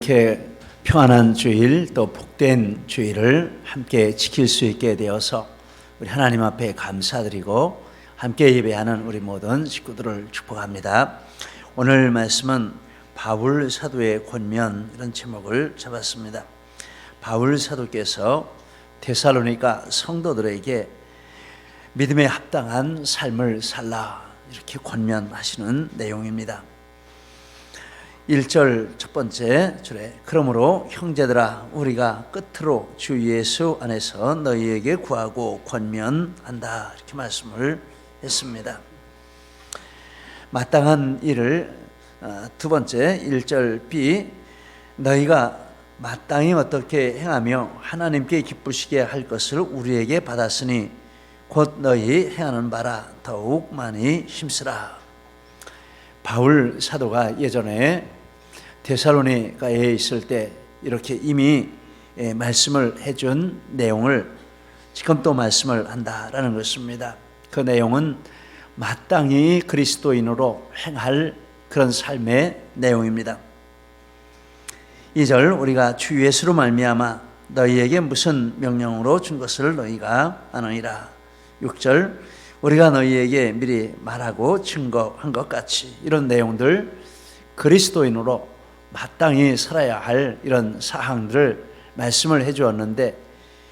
이렇게 평안한 주일 또 복된 주일을 함께 지킬 수 있게 되어서 우리 하나님 앞에 감사드리고 함께 예배하는 우리 모든 식구들을 축복합니다. 오늘 말씀은 바울 사도의 권면 이런 제목을 잡았습니다. 바울 사도께서 데살로니가 성도들에게 믿음에 합당한 삶을 살라 이렇게 권면하시는 내용입니다. 1절 첫 번째 줄에 그러므로 형제들아 우리가 끝으로 주 예수 안에서 너희에게 구하고 권면한다 이렇게 말씀을 했습니다. 마땅한 일을 두 번째 1절 B 너희가 마땅히 어떻게 행하며 하나님께 기쁘시게 할 것을 우리에게 받았으니 곧 너희 행하는 바라 더욱 많이 힘쓰라. 바울 사도가 예전에 데살로니가에 있을 때 이렇게 이미 말씀을 해준 내용을 지금 또 말씀을 한다라는 것입니다. 그 내용은 마땅히 그리스도인으로 행할 그런 삶의 내용입니다. 2절 우리가 주 예수로 말미암아 너희에게 무슨 명령으로 준 것을 너희가 아느니라. 6절 우리가 너희에게 미리 말하고 증거한 것 같이 이런 내용들 그리스도인으로 마땅히 살아야 할 이런 사항들을 말씀을 해주었는데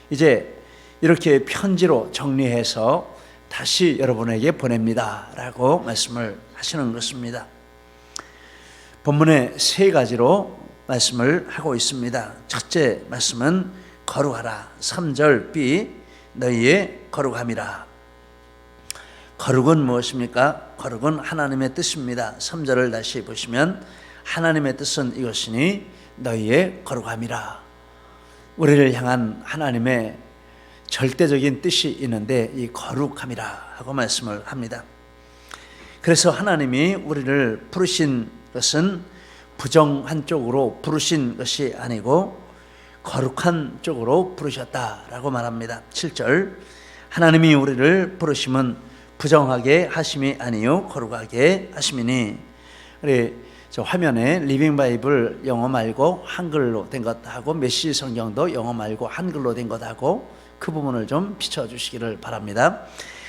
이제 이렇게 편지로 정리해서 다시 여러분에게 보냅니다 라고 말씀을 하시는 것입니다. 본문에 세 가지로 말씀을 하고 있습니다. 첫째 말씀은 거룩하라. 3절 B 너희의 거룩함이라. 거룩은 무엇입니까? 거룩은 하나님의 뜻입니다. 3절을 다시 보시면 하나님의 뜻은 이것이니 너희의 거룩함이라. 우리를 향한 하나님의 절대적인 뜻이 있는데 이 거룩함이라 하고 말씀을 합니다. 그래서 하나님이 우리를 부르신 것은 부정한 쪽으로 부르신 것이 아니고 거룩한 쪽으로 부르셨다라고 말합니다. 7절 하나님이 우리를 부르심은 부정하게 하심이 아니요 거룩하게 하심이니. 우리 저 화면에 리빙 바이블 영어 말고 한글로 된 것하고 메시지 성경도 영어 말고 한글로 된 것하고 그 부분을 좀 비춰주시기를 바랍니다.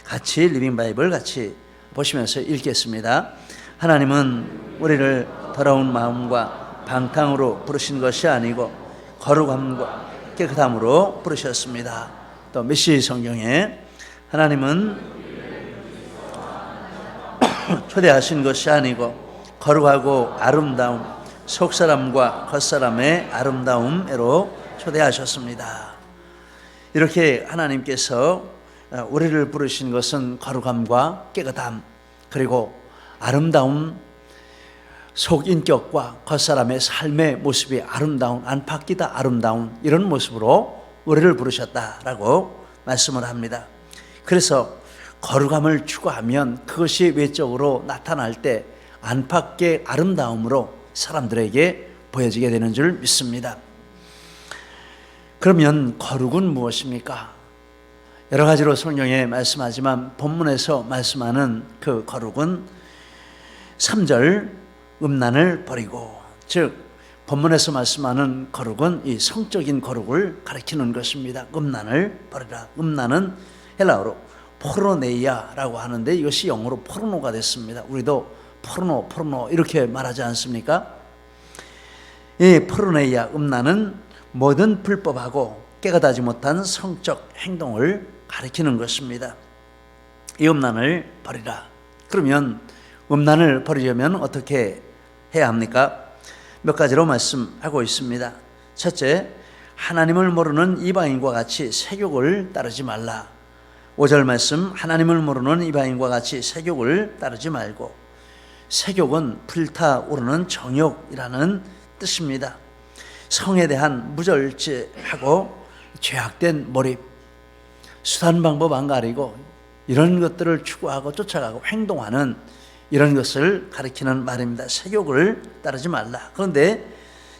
같이 리빙 바이블 같이 보시면서 읽겠습니다. 하나님은 우리를 더러운 마음과 방탕으로 부르신 것이 아니고 거룩함과 깨끗함으로 부르셨습니다. 또 메시지 성경에 하나님은 초대하신 것이 아니고 거룩하고 아름다움 속사람과 겉사람의 아름다움으로 초대하셨습니다. 이렇게 하나님께서 우리를 부르신 것은 거룩함과 깨끗함 그리고 아름다움 속인격과 겉사람의 삶의 모습이 아름다운 안팎이다 아름다운 이런 모습으로 우리를 부르셨다라고 말씀을 합니다. 그래서 거룩함을 추구하면 그것이 외적으로 나타날 때 안팎의 아름다움으로 사람들에게 보여지게 되는 줄 믿습니다. 그러면 거룩은 무엇입니까? 여러 가지로 성경에 말씀하지만 본문에서 말씀하는 그 거룩은 3절 음란을 버리고 즉 본문에서 말씀하는 거룩은 이 성적인 거룩을 가리키는 것입니다. 음란을 버리라. 음란은 헬라어로 포르네이아라고 하는데 이것이 영어로 포르노가 됐습니다. 우리도 포르노 이렇게 말하지 않습니까? 이 포르네이아 음란은 모든 불법하고 깨끗하지 못한 성적 행동을 가리키는 것입니다. 이 음란을 버리라. 그러면 음란을 버리려면 어떻게 해야 합니까? 몇 가지로 말씀하고 있습니다. 첫째, 하나님을 모르는 이방인과 같이 세욕을 따르지 말라. 5절 말씀 하나님을 모르는 이방인과 같이 세욕을 따르지 말고 세욕은 불타오르는 정욕이라는 뜻입니다. 성에 대한 무절제하고 죄악된 몰입 수단 방법 안 가리고 이런 것들을 추구하고 쫓아가고 행동하는 이런 것을 가리키는 말입니다. 세욕을 따르지 말라. 그런데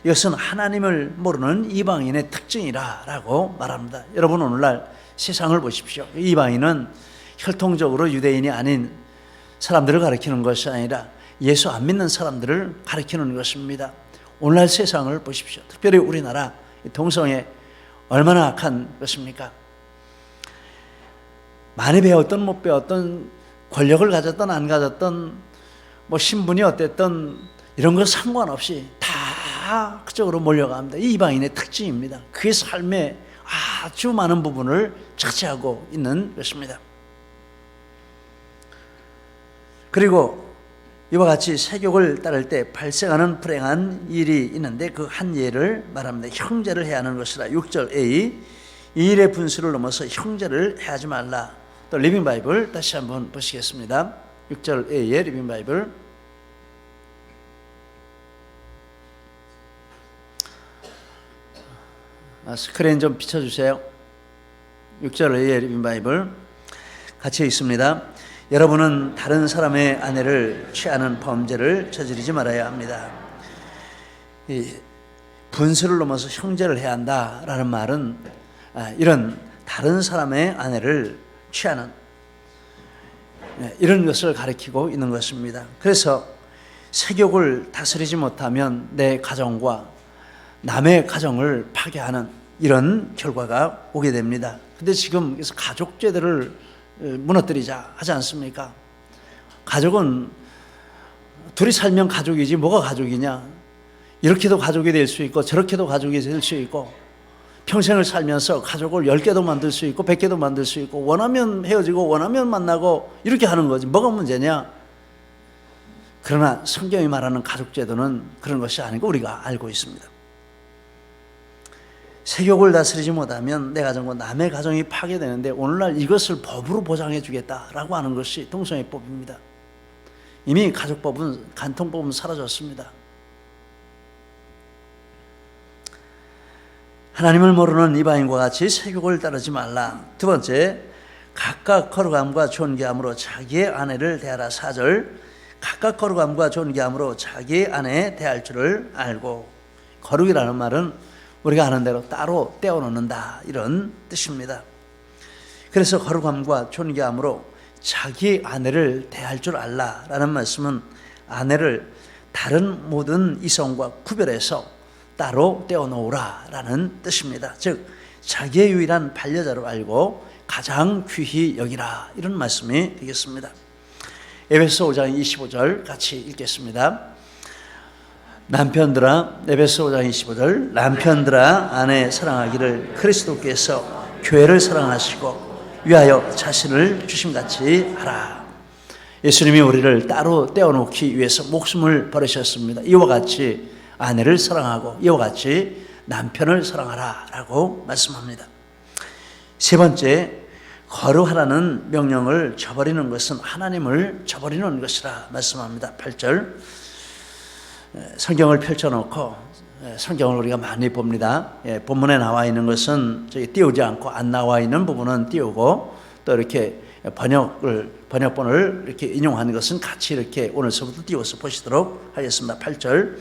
이것은 하나님을 모르는 이방인의 특징이라고 말합니다. 여러분 오늘날 세상을 보십시오. 이방인은 혈통적으로 유대인이 아닌 사람들을 가리키는 것이 아니라 예수 안 믿는 사람들을 가리키는 것입니다. 오늘날 세상을 보십시오. 특별히 우리나라 동성애 얼마나 악한 것입니까? 많이 배웠던 못 배웠던, 권력을 가졌던 안 가졌던, 뭐 신분이 어땠던 이런 거 상관없이 다 그쪽으로 몰려갑니다. 이 이방인의 특징입니다. 그의 삶의 아주 많은 부분을 차지하고 있는 것입니다. 그리고 이와 같이 세욕을 따를 때 발생하는 불행한 일이 있는데 그 한 예를 말합니다. 형제를 해하는 것이라. 6절 A, 이 일의 분수를 넘어서 형제를 해하지 말라. 또 리빙 바이블 다시 한번 보시겠습니다. 6절 A의 리빙 바이블. 스크린 좀 비춰주세요. 6절 A의 리빙 바이블 같이 있습니다. 여러분은 다른 사람의 아내를 취하는 범죄를 저지르지 말아야 합니다. 이 분수를 넘어서 형제를 해야 한다라는 말은 이런 다른 사람의 아내를 취하는 이런 것을 가리키고 있는 것입니다. 그래서 세욕을 다스리지 못하면 내 가정과 남의 가정을 파괴하는 이런 결과가 오게 됩니다. 근데 지금 그래서 가족제도를 무너뜨리자 하지 않습니까? 가족은 둘이 살면 가족이지 뭐가 가족이냐. 이렇게도 가족이 될 수 있고 저렇게도 가족이 될 수 있고 평생을 살면서 가족을 10개도 만들 수 있고 100개도 만들 수 있고 원하면 헤어지고 원하면 만나고 이렇게 하는 거지 뭐가 문제냐. 그러나 성경이 말하는 가족제도는 그런 것이 아니고 우리가 알고 있습니다. 세욕을 다스리지 못하면 내 가정과 남의 가정이 파괴되는데 오늘날 이것을 법으로 보장해 주겠다라고 하는 것이 동성애법입니다. 이미 가족법은, 간통법은 사라졌습니다. 하나님을 모르는 이방인과 같이 세욕을 따르지 말라. 두 번째, 각각 거룩함과 존귀함으로 자기의 아내를 대하라. 4절, 각각 거룩함과 존귀함으로 자기의 아내 대할 줄을 알고. 거룩이라는 말은 우리가 아는 대로 따로 떼어놓는다 이런 뜻입니다. 그래서 거룩함과 존귀함으로 자기 아내를 대할 줄 알라라는 말씀은 아내를 다른 모든 이성과 구별해서 따로 떼어놓으라라는 뜻입니다. 즉 자기의 유일한 반려자로 알고 가장 귀히 여기라 이런 말씀이 되겠습니다. 에베소 5장 25절 같이 읽겠습니다. 남편들아, 에베소 5장 25절, 남편들아 아내 사랑하기를 그리스도께서 교회를 사랑하시고 위하여 자신을 주심같이 하라. 예수님이 우리를 따로 떼어놓기 위해서 목숨을 버리셨습니다. 이와 같이 아내를 사랑하고 이와 같이 남편을 사랑하라 라고 말씀합니다. 세 번째, 거룩하라는 명령을 저버리는 것은 하나님을 저버리는 것이라 말씀합니다. 8절, 성경을 펼쳐놓고 성경을 우리가 많이 봅니다. 본문에 나와 있는 것은 저기 띄우지 않고 안 나와 있는 부분은 띄우고 또 이렇게 번역본을 이렇게 인용하는 것은 같이 이렇게 오늘서부터 띄워서 보시도록 하겠습니다. 8절,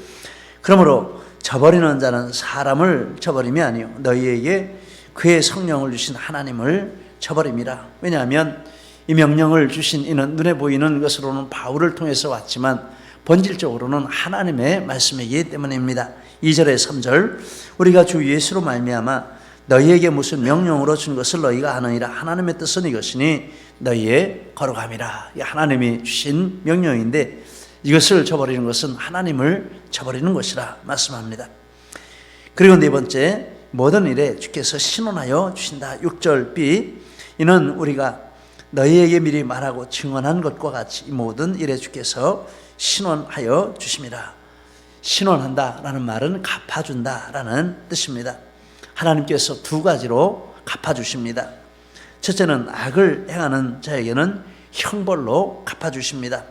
그러므로 저버리는 자는 사람을 저버림이 아니요 너희에게 그의 성령을 주신 하나님을 저버림이라. 왜냐하면 이 명령을 주신 이는 눈에 보이는 것으로는 바울을 통해서 왔지만 본질적으로는 하나님의 말씀이기 때문입니다. 2절에 3절, 우리가 주 예수로 말미암아 너희에게 무슨 명령으로 준 것을 너희가 아느니라. 하나님의 뜻은 이것이니 너희의 거룩함이라. 하나님이 주신 명령인데 이것을 저버리는 것은 하나님을 저버리는 것이라 말씀합니다. 그리고 네 번째, 모든 일에 주께서 신원하여 주신다. 6절 B, 이는 우리가 너희에게 미리 말하고 증언한 것과 같이 이 모든 일에 주께서 신원하여 주심이라. 신원한다라는 말은 갚아준다라는 뜻입니다. 하나님께서 두 가지로 갚아주십니다. 첫째는 악을 행하는 자에게는 형벌로 갚아주십니다.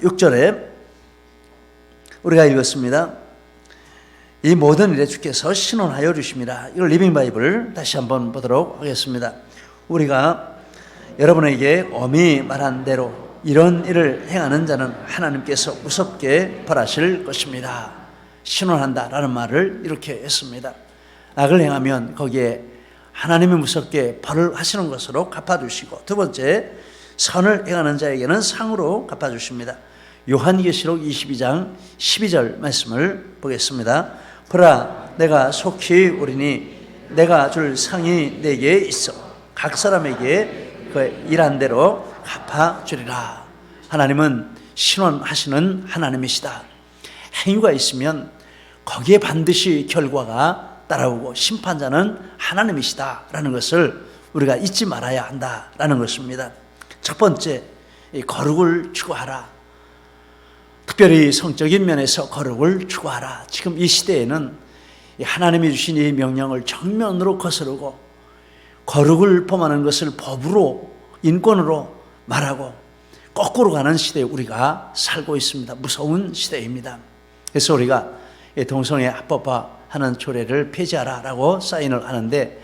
6절에 우리가 읽었습니다. 이 모든 일에 주께서 신원하여 주심이라. 이걸 리빙 바이블 다시 한번 보도록 하겠습니다. 우리가 여러분에게 엄히 말한 대로 이런 일을 행하는 자는 하나님께서 무섭게 벌하실 것입니다. 신원한다라는 말을 이렇게 했습니다. 악을 행하면 거기에 하나님이 무섭게 벌을 하시는 것으로 갚아주시고, 두 번째, 선을 행하는 자에게는 상으로 갚아주십니다. 요한계시록 22장 12절 말씀을 보겠습니다. 보라, 내가 속히 오리니 내가 줄 상이 내게 있어 각 사람에게 그 일한 대로 갚아주리라. 하나님은 신원하시는 하나님이시다. 행위가 있으면 거기에 반드시 결과가 따라오고 심판자는 하나님이시다라는 것을 우리가 잊지 말아야 한다라는 것입니다. 첫 번째, 거룩을 추구하라. 특별히 성적인 면에서 거룩을 추구하라. 지금 이 시대에는 하나님이 주신 이 명령을 정면으로 거스르고 거룩을 범하는 것을 법으로, 인권으로 말하고 거꾸로 가는 시대에 우리가 살고 있습니다. 무서운 시대입니다. 그래서 우리가 동성애 합법화하는 조례를 폐지하라라고 사인을 하는데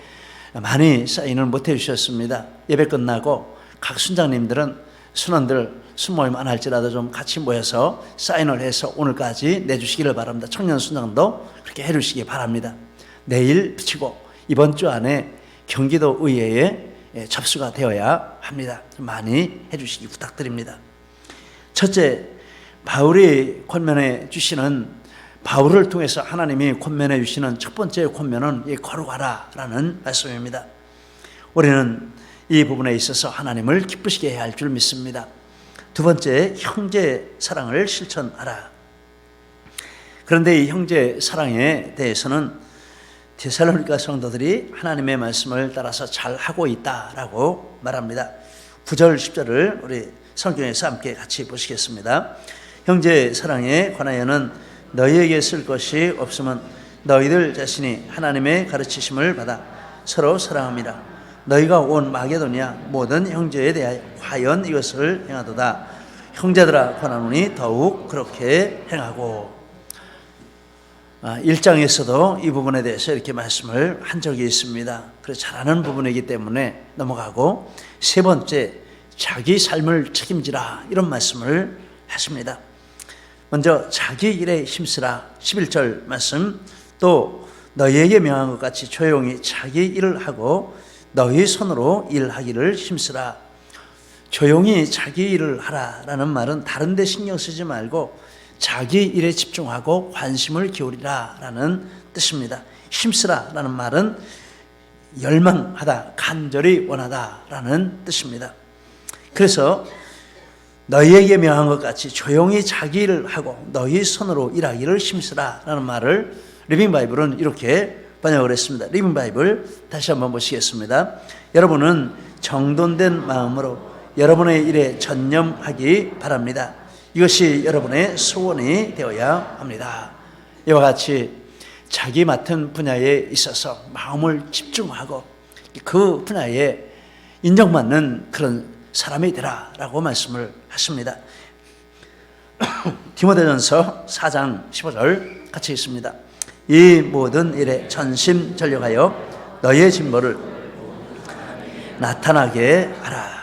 많이 사인을 못 해주셨습니다. 예배 끝나고 각 순장님들은 순원들 순모임 안 할지라도 좀 같이 모여서 사인을 해서 오늘까지 내주시기를 바랍니다. 청년 순장도 그렇게 해주시기 바랍니다. 내일 붙이고 이번 주 안에 경기도 의회에 접수가 되어야 합니다. 좀 많이 해주시기 부탁드립니다. 첫째, 바울이 권면해 주시는, 바울을 통해서 하나님이 권면해 주시는 첫 번째 권면은 이 거룩하라라는 말씀입니다. 우리는 이 부분에 있어서 하나님을 기쁘시게 해야 할 줄 믿습니다. 두 번째, 형제 사랑을 실천하라. 그런데 이 형제 사랑에 대해서는 데살로니가 성도들이 하나님의 말씀을 따라서 잘 하고 있다라고 말합니다. 9절 10절을 우리 성경에서 함께 같이 보시겠습니다. 형제 사랑에 관하여는 너희에게 쓸 것이 없으면 너희들 자신이 하나님의 가르치심을 받아 서로 사랑합니다. 너희가 온 마게도냐 모든 형제에 대하여 과연 이것을 행하도다. 형제들아 권하노니 더욱 그렇게 행하고. 1장에서도 이 부분에 대해서 이렇게 말씀을 한 적이 있습니다. 그래서 잘 아는 부분이기 때문에 넘어가고, 세 번째, 자기 삶을 책임지라, 이런 말씀을 하십니다. 먼저 자기 일에 힘쓰라. 11절 말씀, 또 너희에게 명한 것 같이 조용히 자기 일을 하고 너희 손으로 일하기를 힘쓰라. 조용히 자기 일을 하라라는 말은 다른 데 신경 쓰지 말고 자기 일에 집중하고 관심을 기울이라라는 뜻입니다. 힘쓰라라는 말은 열망하다, 간절히 원하다라는 뜻입니다. 그래서 너희에게 명한 것 같이 조용히 자기 일을 하고 너희 손으로 일하기를 힘쓰라라는 말을 리빙 바이블은 이렇게 번역을 했습니다. 리빙 바이블 다시 한번 보시겠습니다. 여러분은 정돈된 마음으로 여러분의 일에 전념하기 바랍니다. 이것이 여러분의 소원이 되어야 합니다. 이와 같이 자기 맡은 분야에 있어서 마음을 집중하고 그 분야에 인정받는 그런 사람이 되라라고 말씀을 하십니다. 디모데전서 4장 15절 같이 있습니다. 이 모든 일에 전심전력하여 너희의 진보를 나타나게 하라.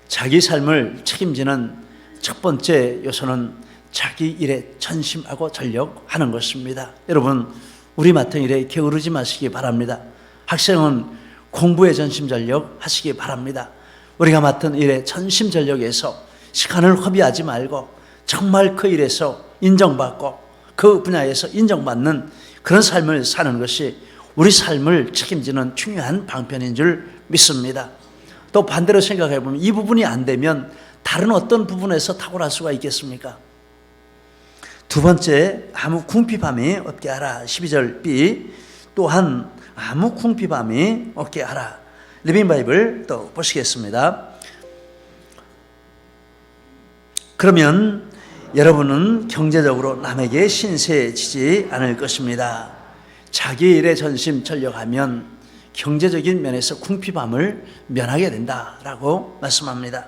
자기 삶을 책임지는 첫 번째 요소는 자기 일에 전심하고 전력하는 것입니다. 여러분, 우리 맡은 일에 게으르지 마시기 바랍니다. 학생은 공부에 전심전력 하시기 바랍니다. 우리가 맡은 일에 전심전력해서 시간을 허비하지 말고 정말 그 일에서 인정받고 그 분야에서 인정받는 그런 삶을 사는 것이 우리 삶을 책임지는 중요한 방편인 줄 믿습니다. 또 반대로 생각해 보면 이 부분이 안 되면 다른 어떤 부분에서 탁월할 수가 있겠습니까? 두 번째, 아무 궁핍함이 없게 하라. 12절 B, 또한 아무 궁핍함이 없게 하라. 리빙 바이블 또 보시겠습니다. 그러면 여러분은 경제적으로 남에게 신세지지 않을 것입니다. 자기 일에 전심전력하면 경제적인 면에서 궁핍함을 면하게 된다라고 말씀합니다.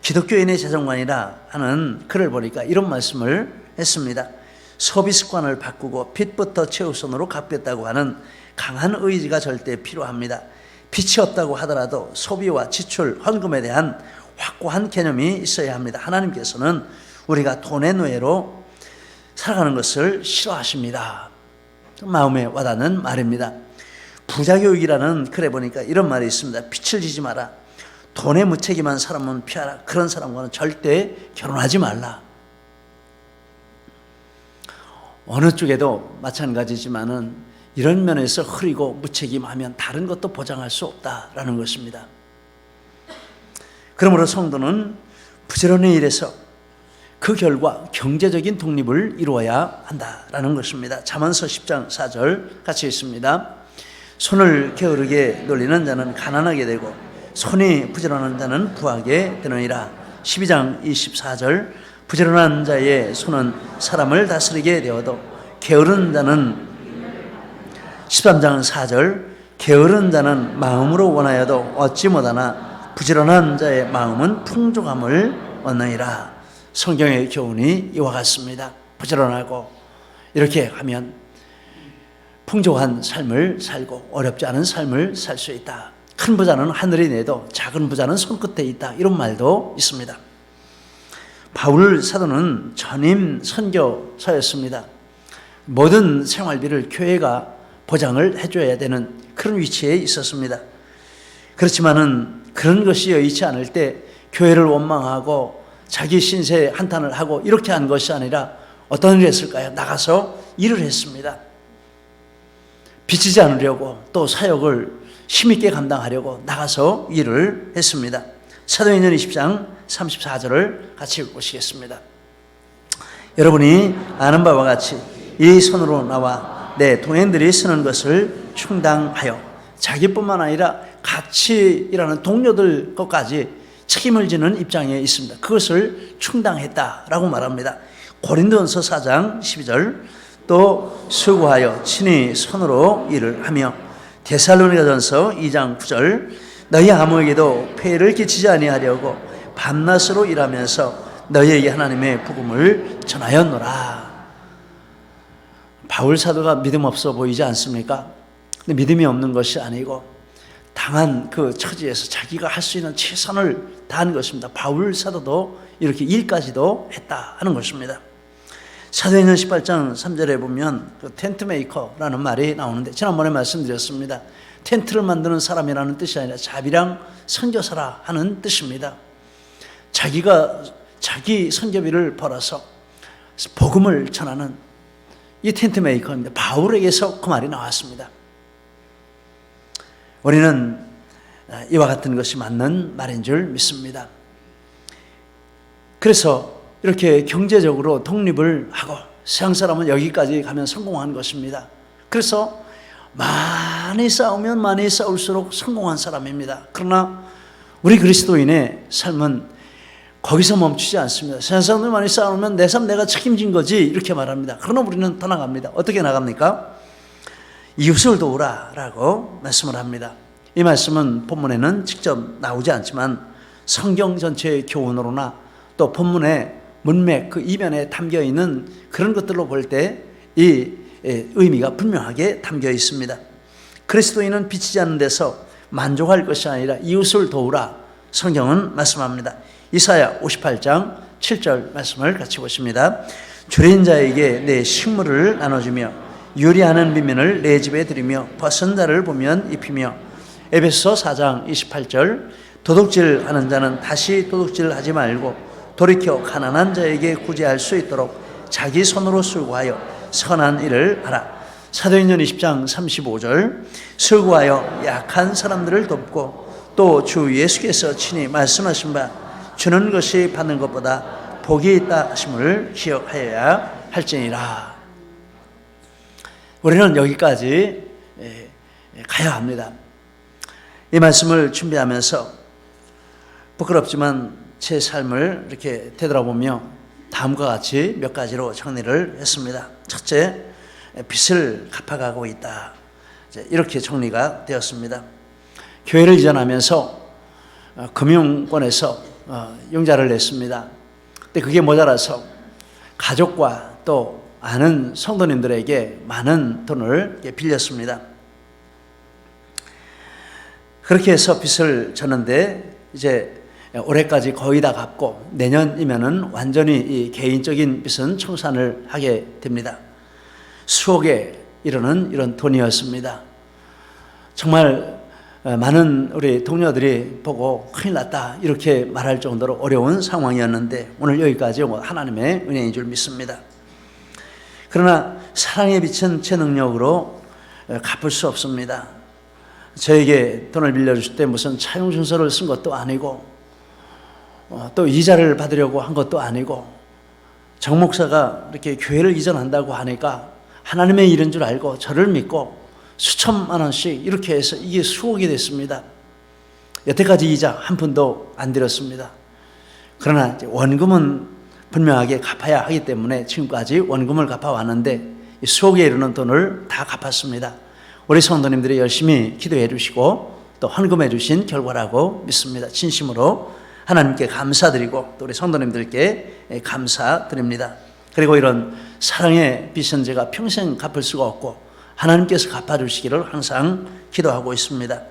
기독교인의 재정관이라 하는 글을 보니까 이런 말씀을 했습니다. 소비 습관을 바꾸고 빚부터 최우선으로 갚겠다고 하는 강한 의지가 절대 필요합니다. 빚이 없다고 하더라도 소비와 지출, 헌금에 대한 확고한 개념이 있어야 합니다. 하나님께서는 우리가 돈의 노예로 살아가는 것을 싫어하십니다. 마음에 와닿는 말입니다. 부자교육이라는 글에 보니까 이런 말이 있습니다. 빚을 지지 마라. 돈에 무책임한 사람은 피하라. 그런 사람과는 절대 결혼하지 말라. 어느 쪽에도 마찬가지지만은 이런 면에서 흐리고 무책임하면 다른 것도 보장할 수 없다라는 것입니다. 그러므로 성도는 부지런히 일해서 그 결과 경제적인 독립을 이루어야 한다라는 것입니다. 잠언서 10장 4절 같이 있습니다. 손을 게으르게 놀리는 자는 가난하게 되고 손이 부지런한 자는 부하게 되느니라. 12장 24절 부지런한 자의 손은 사람을 다스리게 되어도 게으른 자는 13장 4절 게으른 자는 마음으로 원하여도 얻지 못하나 부지런한 자의 마음은 풍족함을 얻느니라. 성경의 교훈이 이와 같습니다. 부지런하고 이렇게 하면 풍족한 삶을 살고 어렵지 않은 삶을 살 수 있다. 큰 부자는 하늘이 내도 작은 부자는 손끝에 있다. 이런 말도 있습니다. 바울 사도는 전임 선교사였습니다. 모든 생활비를 교회가 보장을 해줘야 되는 그런 위치에 있었습니다. 그렇지만은 그런 것이 여의치 않을 때 교회를 원망하고 자기 신세 한탄을 하고 이렇게 한 것이 아니라 어떤 일을 했을까요? 나가서 일을 했습니다. 빚지지 않으려고 또 사역을 힘있게 감당하려고 나가서 일을 했습니다. 사도행전 20장 34절을 같이 읽으시겠습니다. 여러분이 아는 바와 같이 이 손으로 나와 내 동행들이 쓰는 것을 충당하여 자기뿐만 아니라 같이 일하는 동료들 것까지 책임을 지는 입장에 있습니다. 그것을 충당했다라고 말합니다. 고린도전서 4장 12절 또 수고하여 친히 손으로 일을 하며 데살로니가전서 2장 9절 너희 아무에게도 폐해를 끼치지 아니하려고 밤낮으로 일하면서 너희에게 하나님의 복음을 전하였노라. 바울 사도가 믿음 없어 보이지 않습니까? 근데 믿음이 없는 것이 아니고 당한 그 처지에서 자기가 할 수 있는 최선을 다한 것입니다. 바울 사도도 이렇게 일까지도 했다 하는 것입니다. 사도행전 18장 3절에 보면 그 텐트 메이커라는 말이 나오는데 지난번에 말씀드렸습니다. 텐트를 만드는 사람이라는 뜻이 아니라 자비랑 선교사라 하는 뜻입니다. 자기가 자기 선교비를 벌어서 복음을 전하는 이 텐트 메이커입니다. 바울에게서 그 말이 나왔습니다. 우리는 이와 같은 것이 맞는 말인 줄 믿습니다. 그래서 이렇게 경제적으로 독립을 하고 세상 사람은 여기까지 가면 성공한 것입니다. 그래서 많이 싸우면 많이 싸울수록 성공한 사람입니다. 그러나 우리 그리스도인의 삶은 거기서 멈추지 않습니다. 세상 사람들 많이 싸우면 내 삶 내가 책임진 거지 이렇게 말합니다. 그러나 우리는 더 나갑니다. 어떻게 나갑니까? 이웃을 도우라 라고 말씀을 합니다. 이 말씀은 본문에는 직접 나오지 않지만 성경 전체의 교훈으로나 또 본문의 문맥 그 이면에 담겨있는 그런 것들로 볼 때 이 의미가 분명하게 담겨 있습니다. 그리스도인은 비치지 않는 데서 만족할 것이 아니라 이웃을 도우라 성경은 말씀합니다. 이사야 58장 7절 말씀을 같이 보십니다. 줄인 자에게 내 식물을 나눠주며 유리하는 비면을 내 집에 드리며 벗은 자를 보면 입히며 에베소 4장 28절 도둑질하는 자는 다시 도둑질하지 말고 돌이켜 가난한 자에게 구제할 수 있도록 자기 손으로 수고하여 선한 일을 하라. 사도행전 20장 35절 수고하여 약한 사람들을 돕고 또 주 예수께서 친히 말씀하신 바 주는 것이 받는 것보다 복이 있다 하심을 기억하여야 할지니라. 우리는 여기까지 가야 합니다. 이 말씀을 준비하면서 부끄럽지만 제 삶을 이렇게 되돌아보며 다음과 같이 몇 가지로 정리를 했습니다. 첫째, 빚을 갚아가고 있다. 이렇게 정리가 되었습니다. 교회를 이전하면서 금융권에서 융자를 냈습니다. 근데 그게 모자라서 가족과 또 아는 성도님들에게 많은 돈을 빌렸습니다. 그렇게 해서 빚을 졌는데 이제 올해까지 거의 다 갚고 내년이면은 완전히 이 개인적인 빚은 청산을 하게 됩니다. 수억에 이르는 이런 돈이었습니다. 정말 많은 우리 동료들이 보고 큰일 났다 이렇게 말할 정도로 어려운 상황이었는데 오늘 여기까지 하나님의 은혜인 줄 믿습니다. 그러나 사랑에 비친 제 능력으로 갚을 수 없습니다. 저에게 돈을 빌려주실 때 무슨 차용증서를 쓴 것도 아니고 또 이자를 받으려고 한 것도 아니고 정 목사가 이렇게 교회를 이전한다고 하니까 하나님의 일인 줄 알고 저를 믿고 수천만 원씩 이렇게 해서 이게 수억이 됐습니다. 여태까지 이자 한 푼도 안 들였습니다. 그러나 원금은 분명하게 갚아야 하기 때문에 지금까지 원금을 갚아왔는데 수억에 이르는 돈을 다 갚았습니다. 우리 성도님들이 열심히 기도해 주시고 또 헌금해 주신 결과라고 믿습니다. 진심으로 하나님께 감사드리고 또 우리 성도님들께 감사드립니다. 그리고 이런 사랑의 빚은 제가 평생 갚을 수가 없고 하나님께서 갚아주시기를 항상 기도하고 있습니다.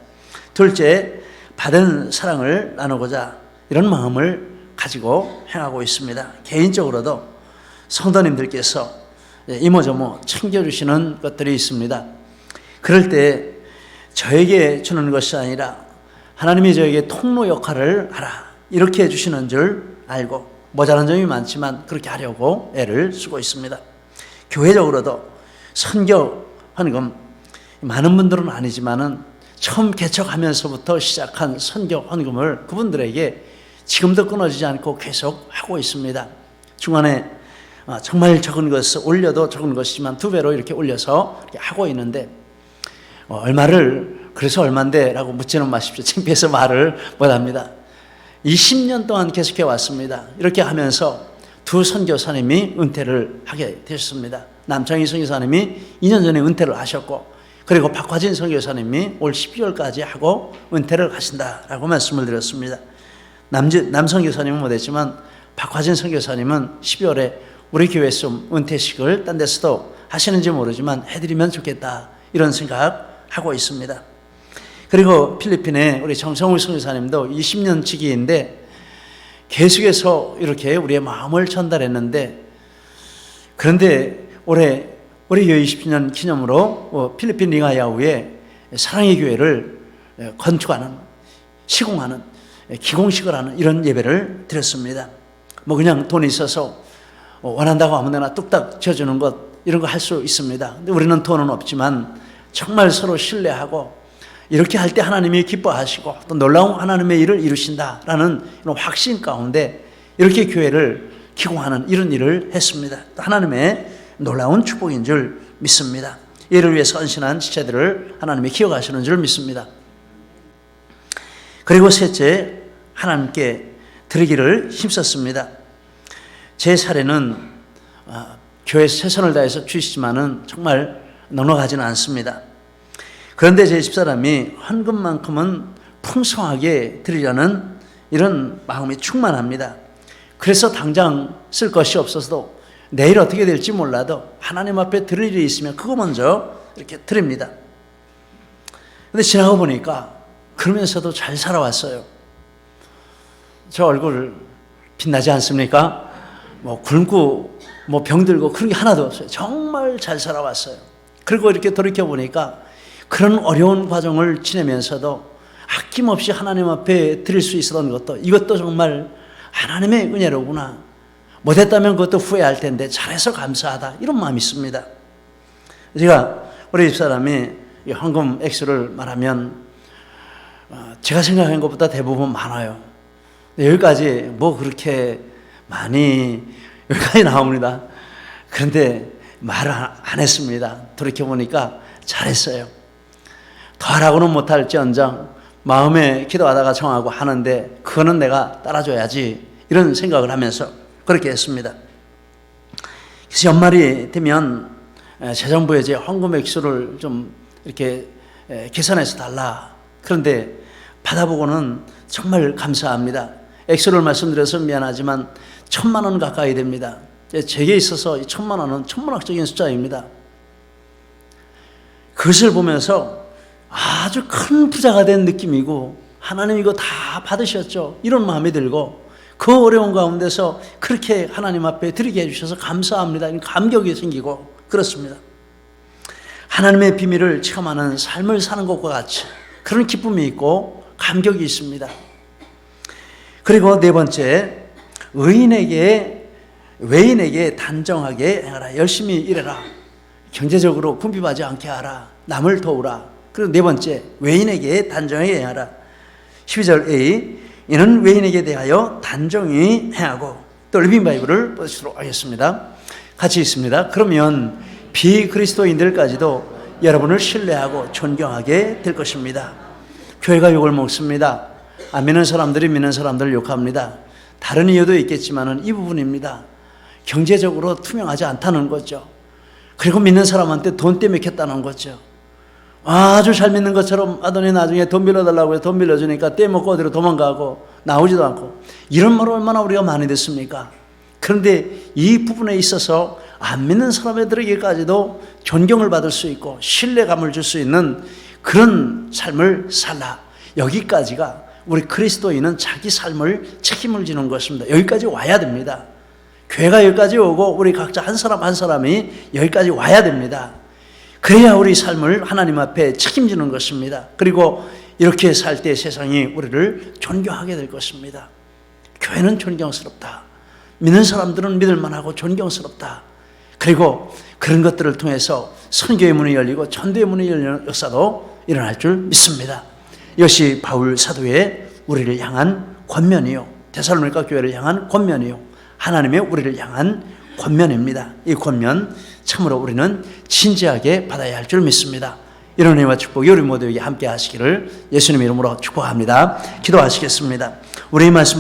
둘째, 받은 사랑을 나누고자 이런 마음을 가지고 행하고 있습니다. 개인적으로도 성도님들께서 이모저모 챙겨주시는 것들이 있습니다. 그럴 때 저에게 주는 것이 아니라 하나님이 저에게 통로 역할을 하라 이렇게 해주시는 줄 알고 모자란 점이 많지만 그렇게 하려고 애를 쓰고 있습니다. 교회적으로도 선교 헌금 많은 분들은 아니지만은 처음 개척하면서부터 시작한 선교 헌금을 그분들에게 지금도 끊어지지 않고 계속 하고 있습니다. 중간에 정말 적은 것을 올려도 적은 것이지만 2배로 이렇게 올려서 이렇게 하고 있는데 얼마를 그래서 얼만데 라고 묻지는 마십시오. 창피해서 말을 못합니다. 20년 동안 계속해 왔습니다. 이렇게 하면서 두 선교사님이 은퇴를 하게 되셨습니다. 남창희 선교사님이 2년 전에 은퇴를 하셨고 그리고 박화진 선교사님이 올 12월까지 하고 은퇴를 하신다라고 말씀을 드렸습니다. 남 선교사님은 못했지만 박화진 선교사님은 12월에 우리 교회에서 은퇴식을 딴 데서도 하시는지 모르지만 해드리면 좋겠다 이런 생각하고 있습니다. 그리고 필리핀에 우리 정성우 선교사님도 20년 지기인데 계속해서 이렇게 우리의 마음을 전달했는데 그런데 올해 우리 교회 20주년 기념으로 필리핀 링하야우에 사랑의 교회를 건축하는 시공하는 기공식을 하는 이런 예배를 드렸습니다. 뭐 그냥 돈이 있어서 원한다고 아무데나 뚝딱 지어주는 것 이런 거 할 수 있습니다. 근데 우리는 돈은 없지만 정말 서로 신뢰하고 이렇게 할 때 하나님이 기뻐하시고 또 놀라운 하나님의 일을 이루신다라는 이런 확신 가운데 이렇게 교회를 기공하는 이런 일을 했습니다. 또 하나님의 놀라운 축복인 줄 믿습니다. 이를 위해서 헌신한 지체들을 하나님이 기억하시는 줄 믿습니다. 그리고 셋째, 하나님께 드리기를 힘썼습니다. 제 사례는 교회에서 최선을 다해서 주시지만은 정말 넉넉하지는 않습니다. 그런데 제 집사람이 헌금만큼은 풍성하게 드리려는 이런 마음이 충만합니다. 그래서 당장 쓸 것이 없어서도 내일 어떻게 될지 몰라도 하나님 앞에 드릴 일이 있으면 그거 먼저 이렇게 드립니다. 근데 지나고 보니까 그러면서도 잘 살아왔어요. 저 얼굴 빛나지 않습니까? 뭐 굶고 뭐 병들고 그런 게 하나도 없어요. 정말 잘 살아왔어요. 그리고 이렇게 돌이켜보니까 그런 어려운 과정을 지내면서도 아낌없이 하나님 앞에 드릴 수 있었던 것도 이것도 정말 하나님의 은혜로구나. 못했다면 그것도 후회할 텐데 잘해서 감사하다. 이런 마음이 있습니다. 제가 우리 집사람이 헌금 액수를 말하면 제가 생각한 것보다 대부분 많아요. 여기까지 뭐 그렇게 많이 여기까지 나옵니다. 그런데 말을 안 했습니다. 돌이켜보니까 잘했어요. 더 하라고는 못할지언정 마음에 기도하다가 정하고 하는데 그거는 내가 따라줘야지 이런 생각을 하면서 그렇게 했습니다. 그래서 연말이 되면 재정부에 이제 헌금 액수를 좀 이렇게 계산해서 달라. 그런데 받아보고는 정말 감사합니다. 액수를 말씀드려서 미안하지만 1,000만 원 가까이 됩니다. 제게 있어서 1,000만 원은 천문학적인 숫자입니다. 그것을 보면서 아주 큰 부자가 된 느낌이고 하나님 이거 다 받으셨죠. 이런 마음이 들고 그 어려운 가운데서 그렇게 하나님 앞에 드리게 해주셔서 감사합니다. 감격이 생기고 그렇습니다. 하나님의 비밀을 체험하는 삶을 사는 것과 같이 그런 기쁨이 있고 감격이 있습니다. 그리고 네 번째, 외인에게 단정하게 행하라. 열심히 일해라. 경제적으로 궁핍하지 않게 하라. 남을 도우라. 그리고 네 번째, 외인에게 단정히 행하라. 12절 A, 이는 외인에게 대하여 단정히 행하고, 또 리빙 바이블을 보시도록 하겠습니다. 같이 있습니다. 그러면 비그리스도인들까지도 여러분을 신뢰하고 존경하게 될 것입니다. 교회가 욕을 먹습니다. 안 믿는 사람들이 믿는 사람들을 욕합니다. 다른 이유도 있겠지만 이 부분입니다. 경제적으로 투명하지 않다는 거죠. 그리고 믿는 사람한테 돈 떼먹겠다는 거죠. 아주 잘 믿는 것처럼 아더니 나중에 돈 빌려달라고 해서 돈 빌려주니까 떼먹고 어디로 도망가고 나오지도 않고, 이런 말 얼마나 우리가 많이 듣습니까? 그런데 이 부분에 있어서 안 믿는 사람들에게까지도 존경을 받을 수 있고 신뢰감을 줄 수 있는 그런 삶을 살라. 여기까지가 우리 그리스도인은 자기 삶을 책임을 지는 것입니다. 여기까지 와야 됩니다. 교회가 여기까지 오고 우리 각자 한 사람 한 사람이 여기까지 와야 됩니다. 그래야 우리 삶을 하나님 앞에 책임지는 것입니다. 그리고 이렇게 살 때 세상이 우리를 존경하게 될 것입니다. 교회는 존경스럽다. 믿는 사람들은 믿을만하고 존경스럽다. 그리고 그런 것들을 통해서 선교의 문이 열리고 전도의 문이 열리는 역사도 일어날 줄 믿습니다. 이것이 바울 사도의 우리를 향한 권면이요, 데살로니가 교회를 향한 권면이요, 하나님의 우리를 향한 권면입니다. 이 권면 참으로 우리는 진지하게 받아야 할 줄 믿습니다. 이런 은혜와 축복이 우리 모두에게 함께 하시기를 예수님의 이름으로 축복합니다. 기도하시겠습니다. 우리 말씀